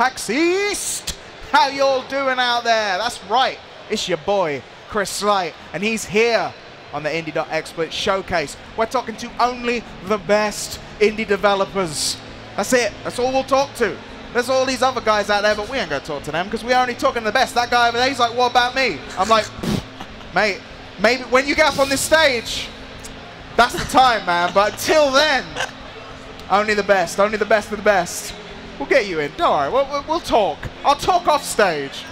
PAX East. How y'all doing out there? That's right. It's your boy, XSplit, and he's here on the Indie.XSplit Showcase. We're talking to only the best indie developers. That's it. That's all we'll talk to. There's all these other guys out there, but we ain't going to talk to them because we're only talking to the best. That guy over there, he's like, what about me? I'm like, mate, maybe when you get up on this stage, that's the time, man. But until then, only the best of the best. We'll get you in. Don't worry. We'll talk. I'll talk off stage.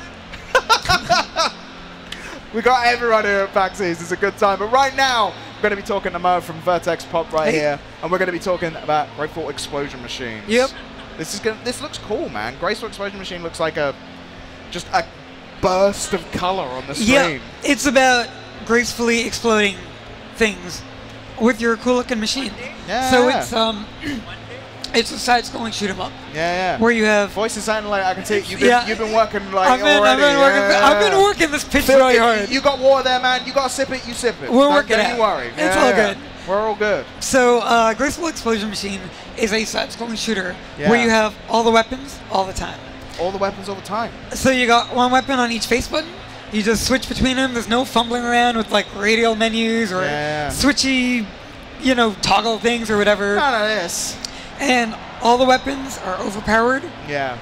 We got everyone here at PAX East. It's a good time. But right now, we're going to be talking to Mo from Vertex Pop right here, and we're going to be talking about Graceful Explosion Machines. Yep. This looks cool, man. Graceful Explosion Machine looks like just a burst of color on the screen. Yeah, it's about gracefully exploding things with your cool-looking machine. Yeah. So it's a side-scrolling shoot 'em up. Yeah. Where you have voices sounding like I can see you've been working like already. I've been working this pitch really hard. You got water there, man. You got to sip it. You sip it. We're working it. Don't you worry. It's all good. We're all good. So Graceful Explosion Machine is a side-scrolling shooter where you have all the weapons all the time. All the weapons all the time. So you got one weapon on each face button. You just switch between them. There's no fumbling around with like radial menus or switchy, toggle things or whatever. None of this. And all the weapons are overpowered. Yeah.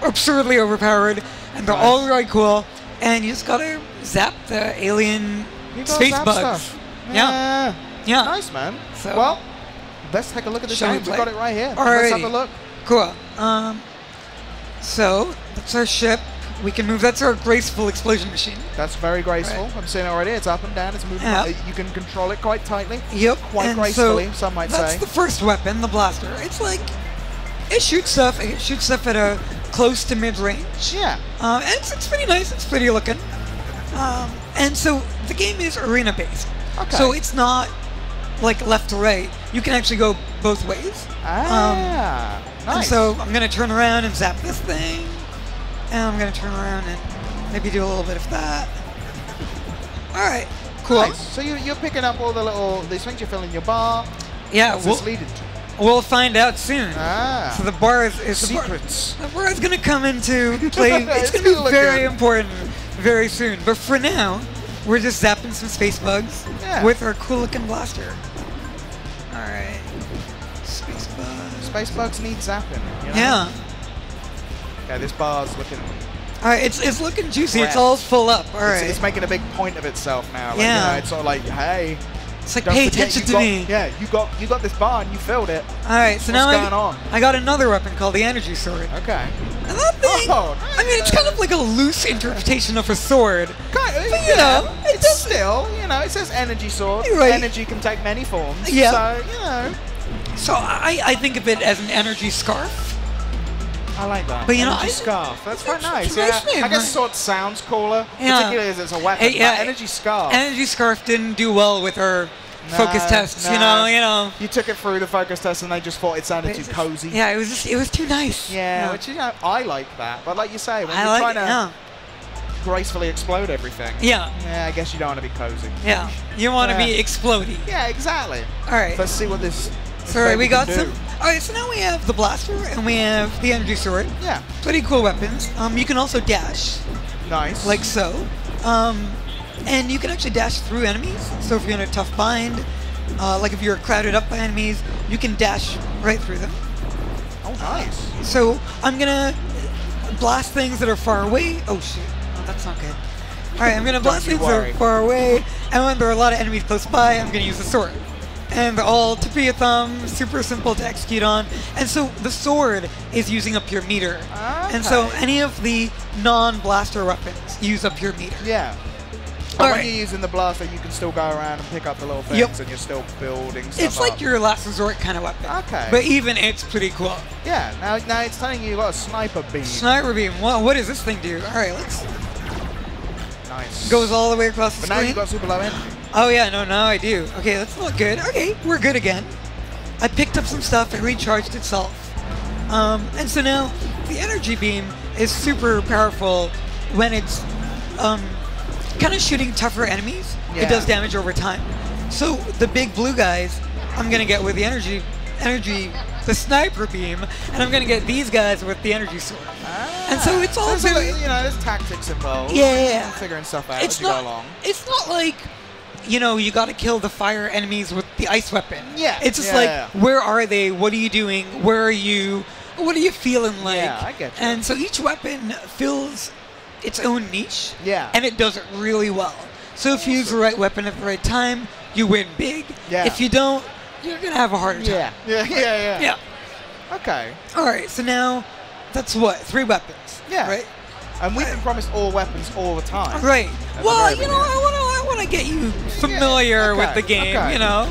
Absurdly overpowered. And they're all really cool. And you just gotta zap the alien space bugs. Stuff. Yeah. Nice, man. So, well, let's take a look at this game. We've got it right here. Alrighty. Let's have a look. Cool. So, that's our ship. We can move. That's our Graceful Explosion Machine. That's very graceful. Right. I'm seeing it already. It's up and down. It's moving. Yep. You can control it quite tightly. Yep. Quite gracefully, some might say. That's the first weapon, the blaster. It's like, it shoots stuff. It shoots stuff at a close to mid-range. Yeah. And it's pretty nice. It's pretty looking. And so the game is arena-based. Okay. So it's not like left to right. You can actually go both ways. Nice. And so I'm going to turn around and zap this thing. And I'm going to turn around and maybe do a little bit of that. All right, cool. Nice. So you're picking up all these things you're filling your bar. Yeah. What's this leading to? We'll find out soon. So the bar is secrets. The bar is going to come into play. It's going to be very important very soon. But for now, we're just zapping some space bugs with our cool-looking blaster. All right. Space bugs. Space bugs need zapping. You know? Yeah. Yeah, this bar's looking. All right, it's looking juicy. It's all full up. All right. It's making a big point of itself now. Like, it's sort of like, hey. It's like, pay attention to me. Yeah, you got this bar and you filled it. All right, so now what's going on? I got another weapon called the energy sword. Okay. And that thing, I mean, it's kind of like a loose interpretation of a sword. Kind of, but, it's still, it says energy sword. Right. Energy can take many forms. Yeah. So, So I think of it as an energy scarf. I like that. But energy scarf. That's quite nice. Yeah. I guess sword sounds cooler, particularly as it's a weapon. But energy scarf. Energy scarf didn't do well with our focus tests. You took it through the focus test, and they just thought it sounded too cozy. Yeah, it was too nice. Yeah, which I like that. But like you say, when you're trying to gracefully explode everything. Yeah. Yeah, I guess you don't want to be cozy. Yeah, you want to be explodey. Yeah, exactly. All right. Let's see what this. So we got some. All right, so now we have the blaster and we have the energy sword. Yeah. Pretty cool weapons. You can also dash. Nice. Like so. And you can actually dash through enemies. So if you're in a tough bind, like if you're crowded up by enemies, you can dash right through them. Oh, nice. So I'm gonna blast things that are far away. Oh shit, oh, that's not good. All right, I'm gonna blast things that are far away, and when there are a lot of enemies close by, I'm gonna use the sword. And they're all tip of your thumb, super simple to execute on. And so the sword is using up your meter. Okay. And so any of the non-blaster weapons use up your meter. Yeah. But when you're using the blaster, you can still go around and pick up the little things, and you're still building stuff It's like your last resort kind of weapon. Okay. But even it's pretty cool. Yeah. Now it's telling you got a sniper beam. Sniper beam. Well, what does this thing do? All right, let's. Nice. Goes all the way across the screen. But now you've got super low energy. Oh yeah, now I do. Okay, that's not good. Okay, we're good again. I picked up some stuff, it recharged itself. And so now, the energy beam is super powerful when it's kind of shooting tougher enemies. Yeah. It does damage over time. So the big blue guys, I'm gonna get with the energy the sniper beam, and I'm gonna get these guys with the energy sword. And so it's all so you know, there's tactics involved. Yeah. Figuring stuff out as you go along. It's not like, you know, you gotta kill the fire enemies with the ice weapon. Yeah. It's just where are they? What are you doing? Where are you? What are you feeling like? Yeah, I get you. And so each weapon fills its own niche. Yeah. And it does it really well. So if you use the right weapon at the right time, you win big. Yeah. If you don't, you're gonna have a harder time. Yeah. Okay. All right. So now, that's what 3 weapons. Yeah. Right. And we've been promised all weapons all the time. Right. Well, you know, I want to get you familiar with the game. Okay. You know.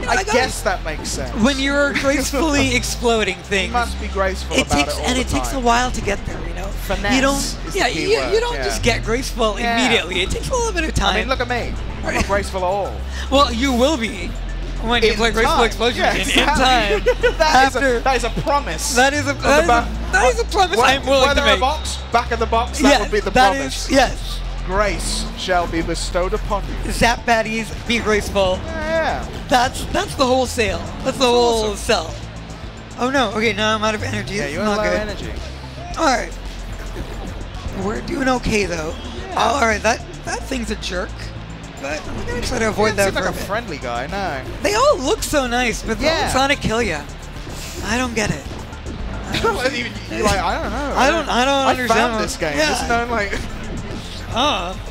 I guess that makes sense. When you're gracefully exploding things, you must be graceful about it all and it takes a while to get there. You know. Finesse. You don't. Is the key word. You don't just get graceful immediately. It takes a little bit of time. I mean, look at me. I'm not graceful at all. Well, you will be when you play Graceful Explosion in time. That is a promise. That is a promise I'm willing to make. Back of the box, that would be the promise. Yes. Grace shall be bestowed upon you. Zap baddies, be graceful. Yeah. That's the whole sale. That's the whole sell. Oh no, okay, now I'm out of energy. Yeah, you're out of energy. Alright. We're doing okay though. Yeah. Alright, that thing's a jerk. But I'm gonna try to avoid that for like a friendly guy, no. They all look so nice, but they're all trying to kill you. I don't get it. You're like, I don't know. I don't understand. I found this game. Yeah. Like,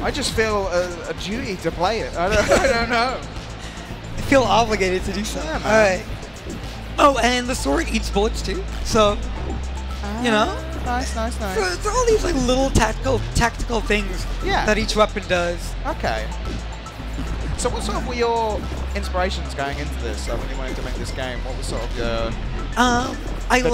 I just feel a duty to play it. I don't know. I feel obligated to do so. Yeah, man. All right. Oh, and the sword eats bullets too. So, you know. Nice. So it's all these like little tactical things that each weapon does. Okay. So what sort of were your inspirations going into this? When you wanted to make this game, what was sort of the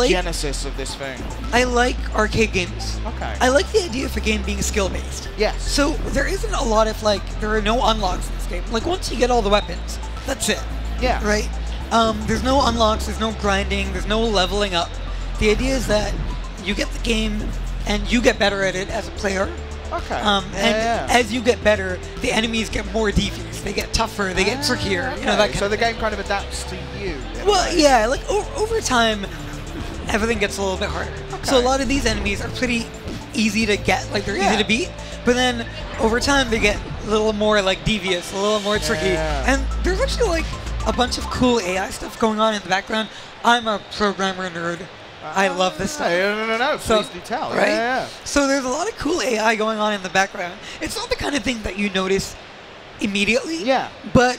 genesis of this thing? I like arcade games. Okay. I like the idea of a game being skill-based. Yes. So there isn't a lot of there are no unlocks in this game. Like once you get all the weapons, that's it. Yeah. Right? There's no unlocks, there's no grinding, there's no leveling up. The idea is that you get the game and you get better at it as a player. Okay. As you get better, the enemies get more devious. They get tougher. They get trickier. Okay. You know that kind so of the thing. game kind of adapts to you. Well, yeah. Like over time, everything gets a little bit harder. Okay. So a lot of these enemies are pretty easy to get. Like they're easy to beat. But then over time, they get a little more devious, a little more tricky. And there's actually a bunch of cool AI stuff going on in the background. I'm a programmer nerd. I love this stuff. No. Please do tell. Right? Yeah. So there's a lot of cool AI going on in the background. It's not the kind of thing that you notice immediately. Yeah. But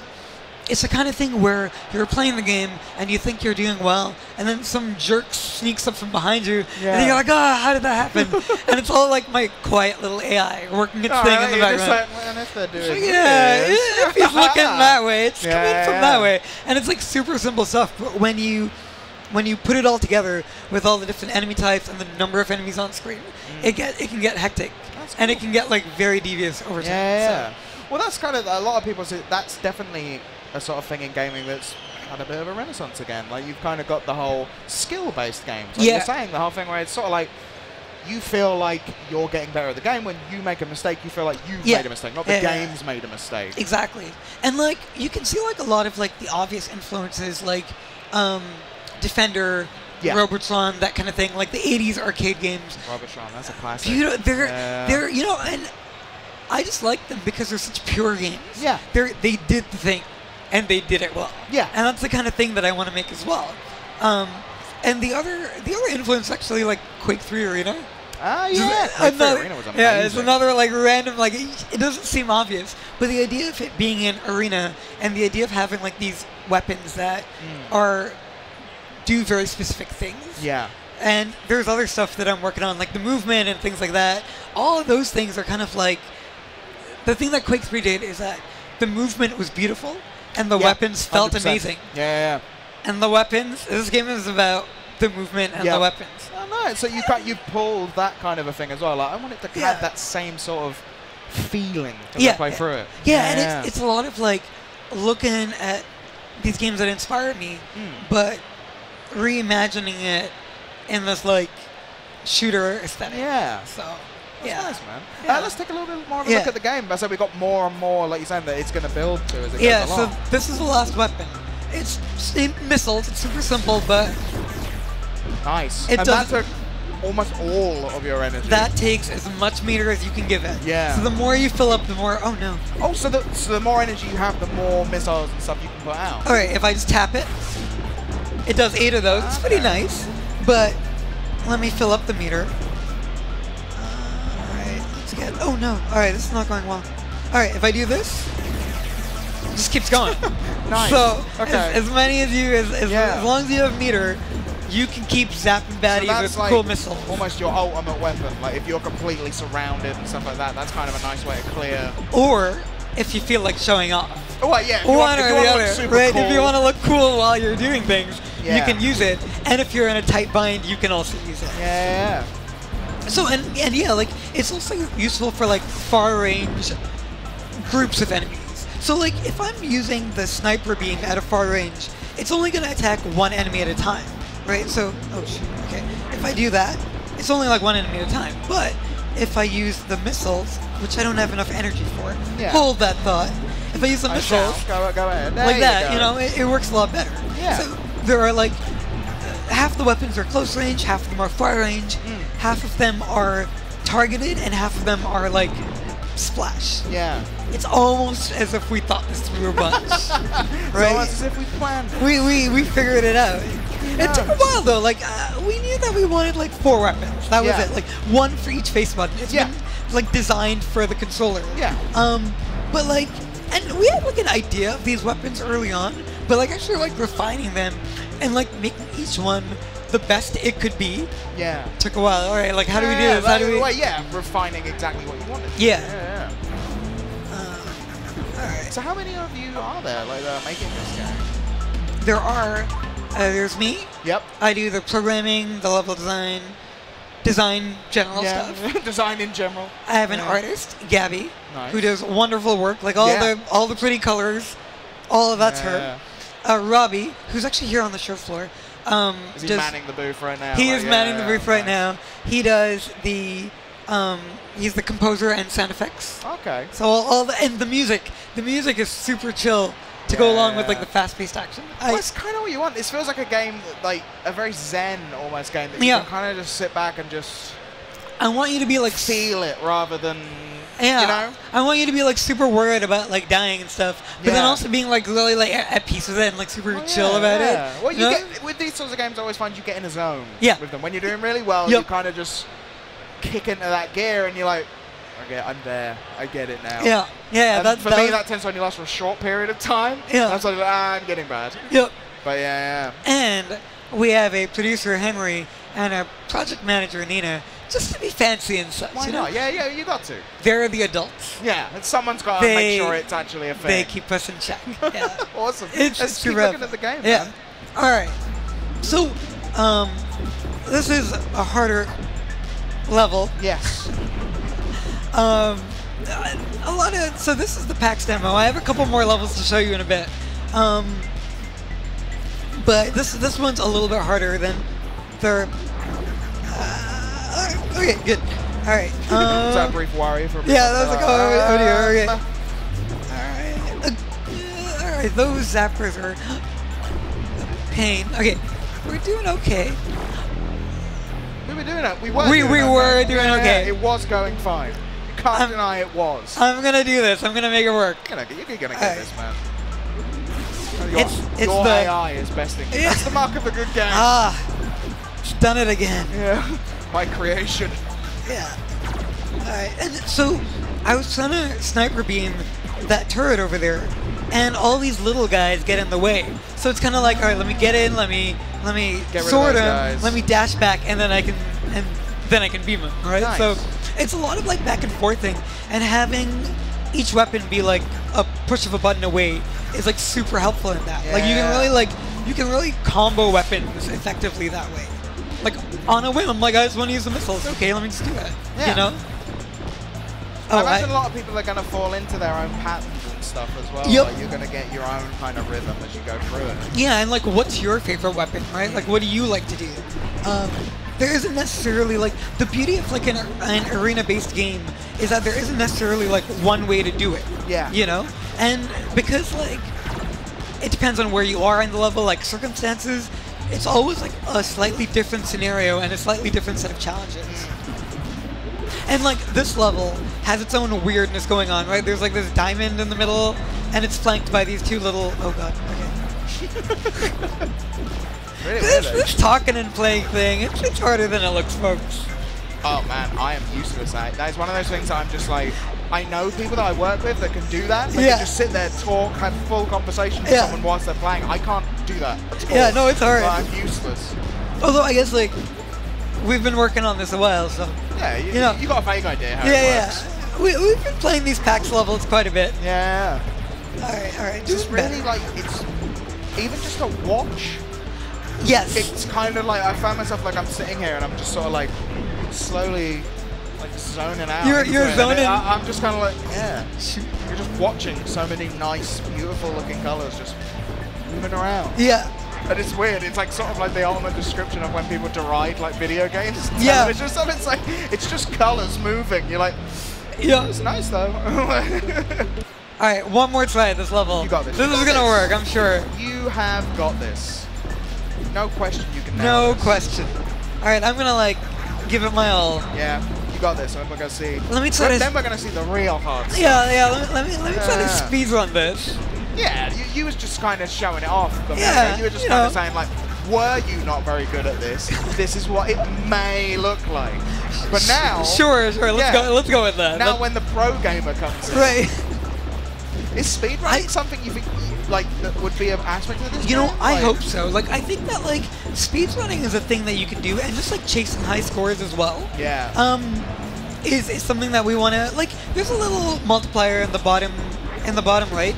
it's the kind of thing where you're playing the game and you think you're doing well, and then some jerk sneaks up from behind you, and you're like, how did that happen? And it's all like my quiet little AI working its thing in the background. Just like, man, if they're doing if he's looking that way, it's coming from that way. And it's like super simple stuff, but when you put it all together with all the different enemy types and the number of enemies on screen, it can get hectic. And it can get very devious over time. Yeah. So. Well, that's kind of, a lot of people say that's definitely a sort of thing in gaming that's had a bit of a renaissance again. Like you've kind of got the whole skill-based games. Like you're saying, the whole thing where it's sort of like you feel like you're getting better at the game. When you make a mistake, you feel like you've made a mistake, not the game's made a mistake. Exactly. And you can see a lot of the obvious influences Defender, Robotron, that kind of thing, like the 80s arcade games. Robotron, that's a classic. They're and I just like them because they're such pure games. Yeah. They did the thing, and they did it well. Yeah. And that's the kind of thing that I want to make as well. And the other influence actually Quake 3 Arena. Quake 3 Arena was amazing. Yeah, it's another random it doesn't seem obvious, but the idea of it being an arena and the idea of having these weapons that do very specific things. Yeah. And there's other stuff that I'm working on, like the movement and things like that. All of those things are kind of the thing that Quake 3 did is that the movement was beautiful and the weapons felt 100%. Amazing. Yeah. And the weapons, this game is about the movement and the weapons. Oh, no, so you pulled that kind of a thing as well. I want it to have that same sort of feeling as I play through it. Yeah, and it's a lot of looking at these games that inspired me, but reimagining it in this shooter aesthetic. Yeah. So that's nice, man. Let's take a little bit more of a look at the game. I said we got more and more, like you're saying, that it's going to build to as it goes along. So this is the last weapon. It's missiles. It's super simple, but Nice. It and does. that took almost all of your energy. That takes as much meter as you can give it. Yeah. So the more you fill up, the more. Oh no. Oh, so the more energy you have, the more missiles and stuff you can put out. All right, if I just tap it, it does 8 of those. It's pretty nice. But let me fill up the meter. All right, let's get. Oh no. All right, this is not going well. All right, if I do this, it just keeps going. Nice. So okay. as many as you, as long as you have meter, you can keep zapping baddies with like cool missiles. Almost your ultimate weapon. Like if you're completely surrounded and stuff like that, that's kind of a nice way to clear. Or if you feel like showing off. Oh, well, yeah. One or the other, right? Cool. If you want to look cool while you're doing things, yeah. you can use it. And if you're in a tight bind, you can also use it. Yeah. So and yeah, like it's also useful for like far range groups of enemies. So like if I'm using the sniper beam at a far range, it's only going to attack one enemy at a time, right? So oh shoot, okay. If I do that, it's only like one enemy at a time. But if I use the missiles, which I don't have enough energy for, hold that thought. If I use the missiles, go ahead. There like that, you know, it works a lot better. Yeah. So there are like half the weapons are close range, half of them are far range, half of them are targeted, and half of them are like splash. Yeah. It's almost as if we thought this through a bunch, right? It's almost as if we planned it. We figured it out. It took a while though. Like we knew that we wanted like 4 weapons. That was it. Like one for each face button. It's been like designed for the controller. Yeah. But like, and we had like an idea of these weapons early on, but like actually like refining them and like making each one the best it could be. Yeah. Took a while. All right. Like how do we do this? How do we? Well, yeah, refining exactly what you wanted. Yeah. Alright. So how many of you are there, like, making this game? There are, there's me. Yep. I do the programming, the level design general stuff. Design in general. I have an artist, Gabby, nice. who does wonderful work, like all the pretty colors, all of that's her. Robbie, who's actually here on the show floor. Is he manning the booth right now? He is manning the booth right now. He does the he's the composer and sound effects. Okay. So all the music is super chill to go along with like the fast-paced action. Well, it's kind of what you want. This feels like a game, like a very zen almost game that you can kind of just sit back and just. I want you to be like feel it rather than. Yeah. You know. I want you to be like super worried about like dying and stuff, but then also being like really like at peace with it and like super chill about it. Well, you get with these sorts of games, I always find you get in a zone. With them when you're doing really well, you kind of just kick into that gear and you're like, okay, I'm there. I get it now. Yeah. Yeah. And for me, that tends to only last for a short period of time. Yeah. That's like, I'm getting bad. Yep. But yeah. And we have a producer, Henry, and a project manager, Nina, just to be fancy and such. Why not? Yeah, you got to. They're the adults. Yeah, and someo's got to make sure it's actually a thing. They keep us in check. Yeah. Awesome. Let's keep looking at the game, man. All right. So, this is a harder level. Yes. So this is the PAX demo. I have a couple more levels to show you in a bit. But this one's a little bit harder than their. Okay, good. All right. Is that a brief worry for me? Yeah, that's like okay. All right. Those zappers are a pain. Okay, we're doing okay. We were doing it. We were doing okay. It was going fine. You can't deny it was. I'm gonna do this. I'm gonna make it work. You're gonna get this, man. Your AI is besting you. That's the mark of a good game. It's done it again. Yeah. My creation. Yeah. Alright, and so I was trying to sniper beam that turret over there, and all these little guys get in the way. So it's kind of like, all right, let me get in, let me sword him, let me dash back, and then I can beam him. Right? Nice. So it's a lot of like back and forthing, and having each weapon be like a push of a button away is like super helpful in that. Yeah. You can really combo weapons effectively that way. Like on a whim, I'm like, I just want to use the missiles. Okay, let me just do it. Yeah. You know? I imagine a lot of people are going to fall into their own patterns and stuff as well. Yep. Like you're going to get your own kind of rhythm as you go through it. Yeah, and like, what's your favorite weapon, right? Like, what do you like to do? There isn't necessarily like the beauty of like an arena-based game is that there isn't necessarily like one way to do it. Yeah. You know, and because like it depends on where you are in the level, like circumstances, it's always like a slightly different scenario and a slightly different set of challenges. And like this level has its own weirdness going on, right? There's like this diamond in the middle, and it's flanked by these two little. Oh god. Okay. Really this talking and playing thing, it's harder than it looks, folks. Oh man, I am useless at it. That is one of those things that I'm just like, I know people that I work with that can do that. They can just sit there, talk, have full conversation with someone whilst they're playing. I can't do that at all. Yeah, no, it's hard. I'm useless. Although I guess like, we've been working on this a while, so. Yeah, you know, you got a vague idea how it works. We've been playing these PAX levels quite a bit. Yeah. Alright. Just really like, it's, even just a watch. Yes. It's kind of like, I found myself like I'm sitting here and I'm just sort of like, slowly like zoning out. You're zoning. I'm just kind of like, yeah. You're just watching so many nice, beautiful looking colors just moving around. Yeah. And it's weird. It's like sort of like the ultimate description of when people deride like video games. Yeah. It's just it's like it's just colors moving. You're like, yeah, it's nice though. All right, one more try at this level. You got this. This is gonna work, I'm sure. You have got this. No question. You can. No question. All right, I'm gonna like give it my all. Yeah. You got this. And we're gonna see. Let me try to. Then we're gonna see the real hard stuff. Yeah. Let me try to speedrun this. Yeah, you was just kind of showing it off. Yeah, you were just kind of saying like, were you not very good at this? This is what it may look like. But now, sure. Let's go with that. Now, when the pro gamer comes in, right? Is speedrunning something you think like that would be an aspect of this? You know, game? I hope so. Like, I think that like speedrunning is a thing that you can do, and just like chasing high scores as well. Yeah. Is something that we want to like. There's a little multiplier in the bottom right.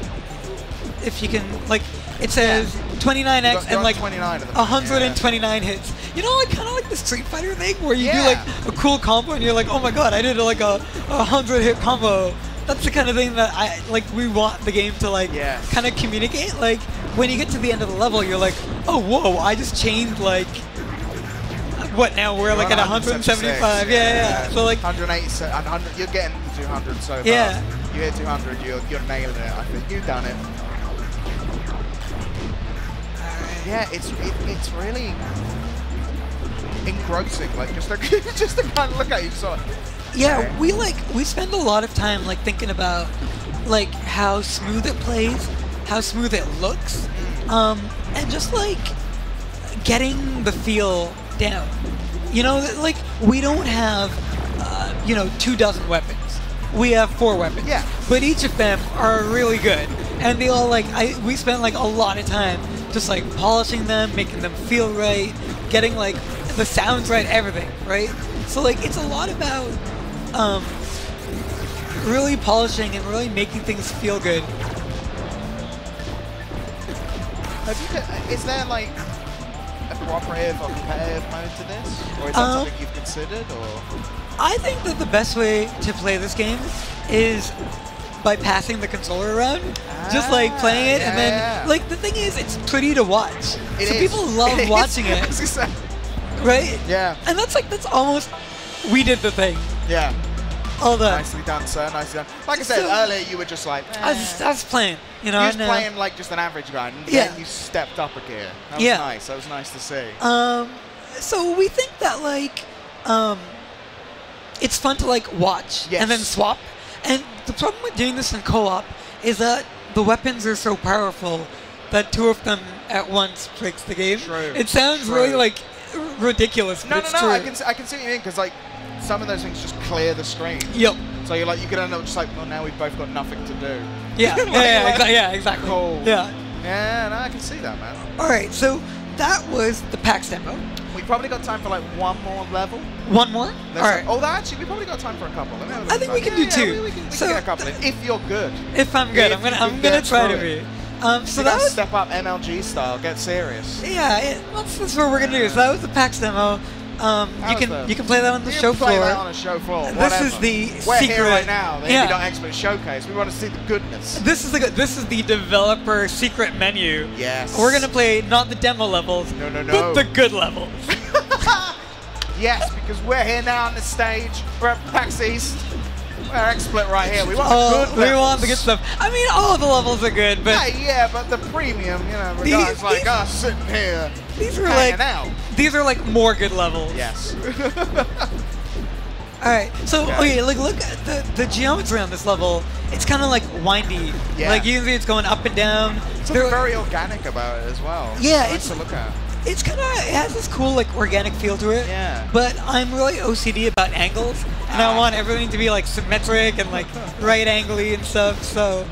If you can, like, it says 29x and like 129 hits. You know, like kind of like the Street Fighter thing where you do like a cool combo and you're like, oh my god, I did like a 100-hit combo. That's the kind of thing that we want the game to like kind of communicate. Like when you get to the end of the level, you're like, oh whoa, I just changed like. What now? We're like at 175. Yeah. So like 187, 100. You're getting 200 so far. Yeah. You hit 200. You're nailing it. I think you've done it. Yeah, it's really engrossing. Like just to kind of look at you. So. Yeah, we spend a lot of time like thinking about like how smooth it plays, how smooth it looks, and just like getting the feel down. You know, like we don't have 24 weapons. We have 4 weapons. Yeah. But each of them are really good, and they all like we spent like a lot of time just like polishing them, making them feel right, getting like the sounds right, everything right. So like it's a lot about really polishing and really making things feel good. Is there like a cooperative or competitive mode to this? Or is that something you've considered? Or? I think that the best way to play this game is by passing the controller around. Just like playing it and then, like the thing is, it's pretty to watch. People love watching it. Right? Yeah. And that's almost, we did the thing. Yeah. All done. Nicely done, sir. Nicely done. Like I said earlier, you were just like, I was playing, you know. You was playing like just an average guy, and then you stepped up a gear. That was nice. That was nice to see. So we think that like, it's fun to like watch and then swap. And the problem with doing this in co-op is that the weapons are so powerful that 2 of them at once breaks the game. True. It sounds really like ridiculous, but it's true. I can see what you mean, because like some of those things just clear the screen. Yep. So you're like, you could end up just like, well, now we've both got nothing to do. Yeah. Exactly. Cool. Yeah. Yeah, no, I can see that, man. All right, so that was the PAX demo. We probably got time for like one more level. One more? All right. Actually, we probably got time for a couple. I think we can do 2. We can get a couple in, if you're good. If I'm good, I'm gonna try to be. So that was step up MLG style. Get serious. Yeah, that's what we're gonna do. So that was the PAX demo. You can play that on the show floor. Play that on a show floor. This is the We're secret. here right now. The XSplit showcase. We want to see the goodness. This is the developer secret menu. Yes. We're gonna play not the demo levels. No. But the good levels. Yes, because we're here now on the stage. We're at PAX East. We're XSplit right here. We want the good levels. We want the good stuff. I mean, all of the levels are good, but yeah, but the premium, you know, guys like us sitting here these are hanging like out. these are like more good levels. Yes. All right, so okay, like look at the geometry on this level. It's kind of like windy. Yeah. Like you can see it's going up and down. Something very organic about it as well. Yeah, It's nice to look at. It's kind of, it has this cool like organic feel to it. Yeah. But I'm really OCD about angles, and I want everything to be like symmetric and like right angle-y and stuff. So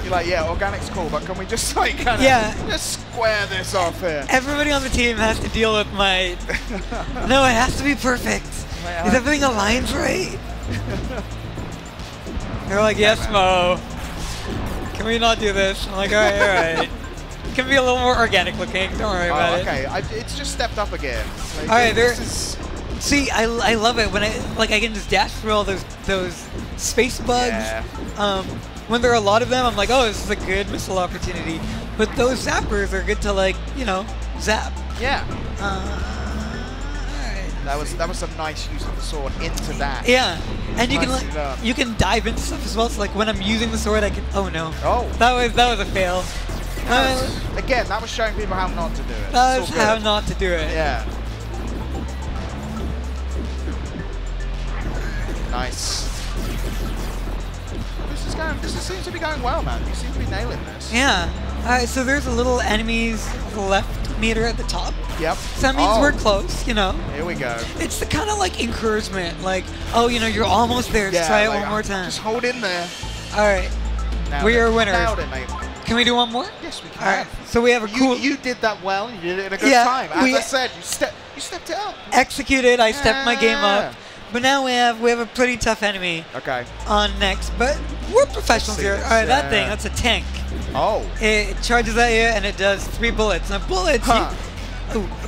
you're like, yeah, organic's cool, but can we just like kind of just square this off here? Everybody on the team has to deal with my. No, it has to be perfect. Is everything aligns right? They're like, yes, Mo. Can we not do this? I'm like, all right. It can be a little more organic looking. Don't worry about it. Okay, it's just stepped up again. Like, all right, see, I love it when I can just dash through all those space bugs. Yeah. When there are a lot of them, I'm like, oh, this is a good missile opportunity. But those zappers are good to like, zap. Yeah. Alright. That was some nice use of the sword into that. Yeah, and you you can dive into stuff as well. So like when I'm using the sword, I can. Oh no. Oh. That was a fail. Again, that was showing people how not to do it. That was how not to do it. Yeah. Nice. This seems to be going well, man. You seem to be nailing this. Yeah. Alright, so there's a little enemies left meter at the top. Yep. So that means we're close, Here we go. It's the kind of like encouragement, like, oh, you're almost there. Just try it one more time. Just hold in there. Alright. We are winners. Nailed it, mate. Can we do one more? Yes, we can. Alright. So we have a cool. You did that well. You did it in a good time. As I said, you stepped it up. Executed. I stepped my game up. But now we have a pretty tough enemy. Okay. On next, but we're professionals here. All right, that thing, that's a tank. Oh. It charges at you and it does 3 bullets. Now bullets,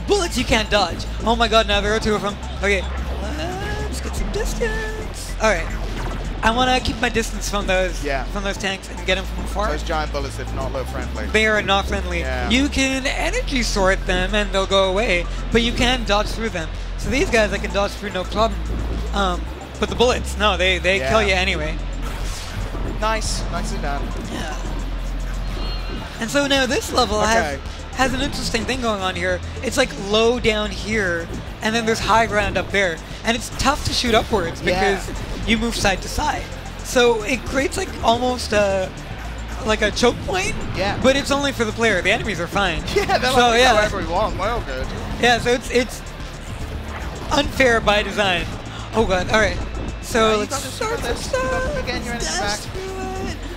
bullets you can't dodge. Oh my God! Now there are 2 of them. Okay, let's get some distance. All right. I want to keep my distance from those tanks and get them from afar. Those giant bullets did not look friendly. They are not friendly. Yeah. You can energy sword them and they'll go away, but you can dodge through them. So these guys I can dodge through no problem. But the bullets, no, they kill you anyway. Nice, nicely done. Yeah. And so now this level has an interesting thing going on here. It's like low down here, and then there's high ground up there. And it's tough to shoot upwards because you move side to side. So it creates like almost like a choke point. Yeah. But it's only for the player. The enemies are fine. Yeah, they're like whatever we want. Well, good. Yeah, so it's unfair by design. Oh God! All right. So let's start this. Again, you're in the back.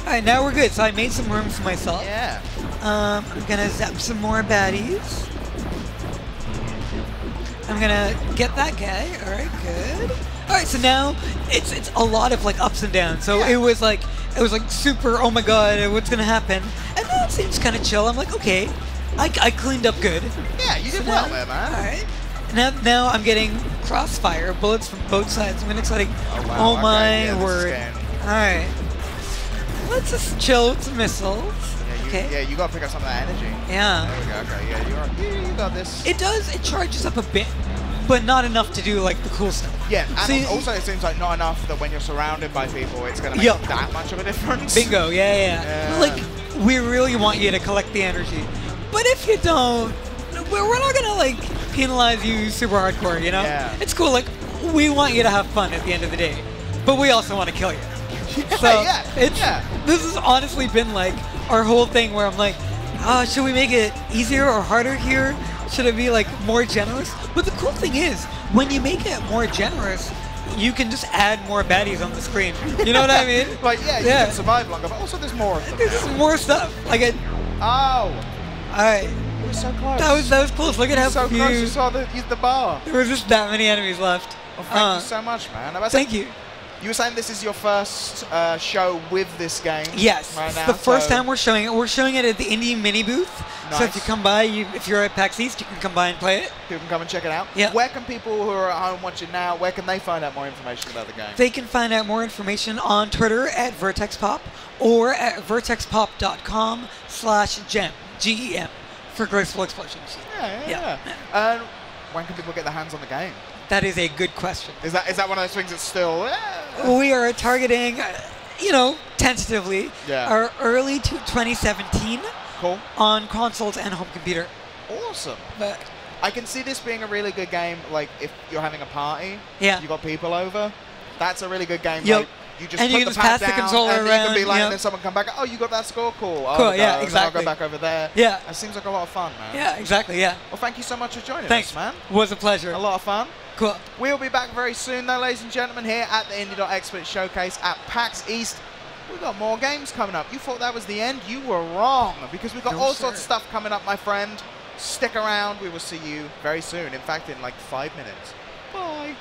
All right, now we're good. So I made some room for myself. Yeah. I'm gonna zap some more baddies. I'm gonna get that guy. All right, good. All right, so now it's a lot of like ups and downs. So it was like super. Oh my God, what's gonna happen? And now it seems kind of chill. I'm like, okay, I cleaned up good. Yeah, you did well there, man. All right. Now I'm getting crossfire bullets from both sides. I'm exciting. Oh, wow. My word! All right, let's just chill with some missiles. Yeah, you gotta pick up some of that energy. Yeah. There we go. Okay, yeah, you got this. It does. It charges up a bit, but not enough to do like the cool stuff. Yeah, and also it seems like not enough that when you're surrounded by people, it's gonna make that much of a difference. Bingo. Yeah. Like we really want you to collect the energy, but if you don't, we're not gonna like penalize you super hardcore, Yeah. It's cool, like, we want you to have fun at the end of the day, but we also want to kill you. This has honestly been like our whole thing where I'm like, should we make it easier or harder here? Should it be like more generous? But the cool thing is, when you make it more generous, you can just add more baddies on the screen. You know what I mean? Like, you can survive longer, but also there's more of them. There's more stuff. Like Alright. It was so close. That was close. Look at how so close. You saw the bar. There was just that many enemies left. Well, thank you so much, man. Thank you. You were saying this is your first show with this game. Yes. Right now, the first time we're showing it. We're showing it at the Indie Mini Booth. Nice. So if you come by, if you're at PAX East, you can come by and play it. People can come and check it out. Yeah. Where can people who are at home watching now, where can they find out more information about the game? They can find out more information on Twitter at VertexPop or at vertexpop.com/gem, GEM, for Graceful Explosions. Yeah. And when can people get their hands on the game? That is a good question. Is that one of those things that's still... We are targeting, tentatively, our early 2017 cool. on consoles and home computer. Awesome. But I can see this being a really good game, like, if you're having a party, Yeah. you got people over, that's a really good game. Yep. Like, you just And put you the can just pad pass the down, controller and you can be around, like, yep. and then someone come back, oh, you got that score, cool. I'll Cool, go, yeah, and then exactly. I'll go back over there. Yeah. That seems like a lot of fun, man. Yeah, exactly, yeah. Well, thank you so much for joining Thanks, us, man. It was a pleasure. A lot of fun. Cool. We'll be back very soon, though, ladies and gentlemen, here at the Indie.XSplit Showcase at PAX East. We've got more games coming up. You thought that was the end? You were wrong, because we've got all sorts of stuff coming up, my friend. Stick around. We will see you very soon. In fact, in like 5 minutes. Bye.